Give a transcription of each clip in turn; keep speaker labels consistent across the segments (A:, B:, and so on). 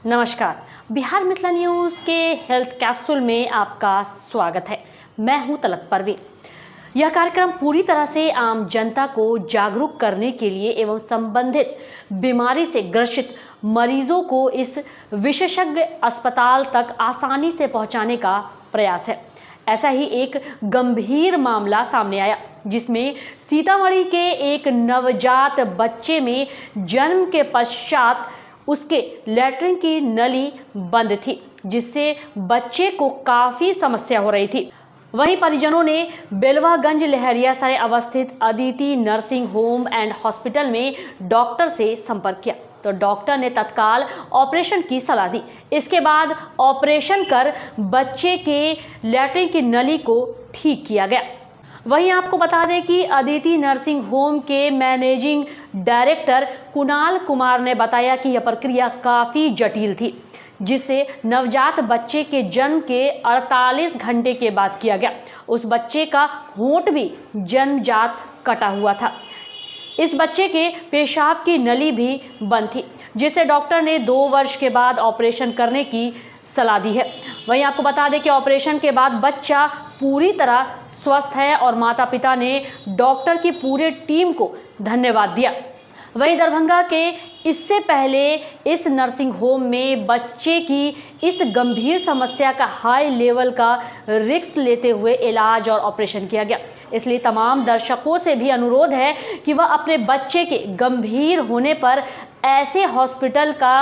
A: नमस्कार। बिहार मिथिला न्यूज़ के health capsule में आपका स्वागत है। मैं हूं तलत परवीन। यह कार्यक्रम पूरी तरह से आम जनता को जागरूक करने के लिए एवं संबंधित बीमारी से ग्रसित मरीजों को इस विशेषज्ञ अस्पताल तक आसानी से पहुंचाने का प्रयास है। ऐसा ही एक गंभीर मामला सामने आया जिसमें सीतामढ़ी के एक नवजात बच्चे में जन्म के पश्चात उसके लैट्रिन की नली बंद थी, जिससे बच्चे को काफी समस्या हो रही थी। वहीं परिजनों ने बेलवागंज लहरियासराय अवस्थित Aditi nursing home and hospital में डॉक्टर से संपर्क किया तो डॉक्टर ने तत्काल ऑपरेशन की सलाह दी। इसके बाद ऑपरेशन कर बच्चे के लैट्रिन की नली को ठीक किया गया। वहीं आपको बता दें कि अदिति नर्सिंग होम के मैनेजिंग डायरेक्टर कुणाल कुमार ने बताया कि यह प्रक्रिया काफ़ी जटिल थी, जिसे नवजात बच्चे के जन्म के 48 घंटे के बाद किया गया। उस बच्चे का होंठ भी जन्मजात कटा हुआ था। इस बच्चे के पेशाब की नली भी बंद थी, जिसे डॉक्टर ने 2 वर्ष के बाद ऑपरेशन करने की सलाह दी है। वहीं आपको बता दें कि ऑपरेशन के बाद बच्चा पूरी तरह स्वस्थ है और माता पिता ने डॉक्टर की पूरी टीम को धन्यवाद दिया। वहीं दरभंगा के इससे पहले इस नर्सिंग होम में बच्चे की इस गंभीर समस्या का हाई लेवल का रिस्क लेते हुए इलाज और ऑपरेशन किया गया। इसलिए तमाम दर्शकों से भी अनुरोध है कि वह अपने बच्चे के गंभीर होने पर ऐसे हॉस्पिटल का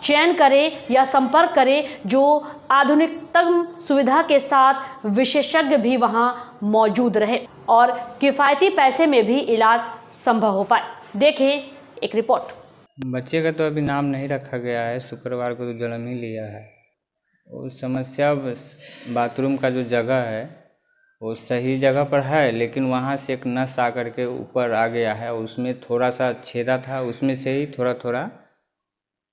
A: चयन करें या संपर्क करें जो आधुनिकतम सुविधा के साथ विशेषज्ञ भी वहां मौजूद रहे और किफ़ायती पैसे में भी इलाज संभव हो पाए। देखें एक रिपोर्ट।
B: बच्चे का तो अभी नाम नहीं रखा गया है, शुक्रवार को तो जन्म ही लिया है। वो समस्या बाथरूम का जो जगह है वो सही जगह पर है, लेकिन वहाँ से एक नस आकर के ऊपर आ गया है और उसमें थोड़ा सा छेदा था, उसमें से ही थोड़ा थोड़ा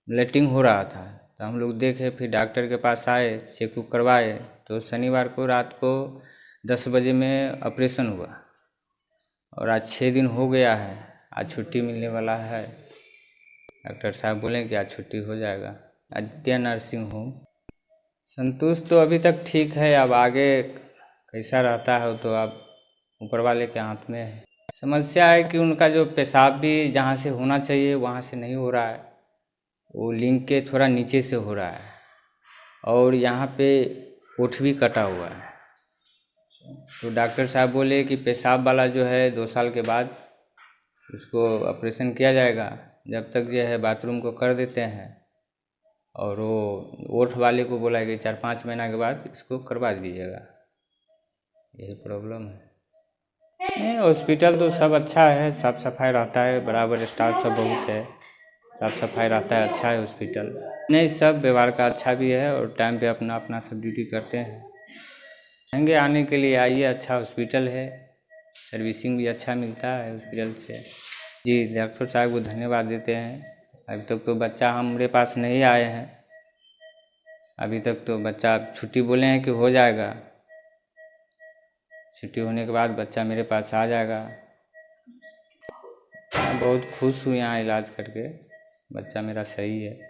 B: ब्लीडिंग हो रहा था। तो हम लोग देखे, फिर डॉक्टर के पास आए, चेकअप करवाए। तो शनिवार को रात को 10 बजे में ऑपरेशन हुआ और आज 6 दिन हो गया है। आज छुट्टी मिलने वाला है। डॉक्टर साहब बोले कि आज छुट्टी हो जाएगा। आदित्य नर्सिंग होम संतुष्ट तो अभी तक ठीक है, अब आगे कैसा रहता है तो अब ऊपर वाले के हाथ में है। समस्या है कि उनका जो पेशाब भी जहाँ से होना चाहिए वहाँ से नहीं हो रहा है, वो लिंक के थोड़ा नीचे से हो रहा है और यहाँ पे होंठ भी कटा हुआ है। तो डॉक्टर साहब बोले कि पेशाब वाला जो है 2 साल के बाद इसको ऑपरेशन किया जाएगा, जब तक जो है बाथरूम को कर देते हैं। और वो होंठ वाले को बोला कि 4-5 महीना के बाद इसको करवा दीजिएगा। यही प्रॉब्लम है। हॉस्पिटल तो सब अच्छा है, साफ़ सफाई रहता है, बराबर स्टाफ सब बहुत है, साफ़ सफाई रहता है, अच्छा है हॉस्पिटल। नहीं, सब व्यवहार का अच्छा भी है और टाइम पे अपना अपना सब ड्यूटी करते हैं। कहेंगे आने के लिए आइए, अच्छा हॉस्पिटल है, सर्विसिंग भी अच्छा मिलता है हॉस्पिटल से। जी, डॉक्टर साहब को धन्यवाद देते हैं। अभी तक तो बच्चा हमारे पास नहीं आए हैं, अभी तक तो बच्चा छुट्टी बोले हैं कि हो जाएगा। छुट्टी होने के बाद बच्चा मेरे पास आ जाएगा। मैं बहुत खुश हूँ यहाँ इलाज करके, बच्चा मेरा सही है।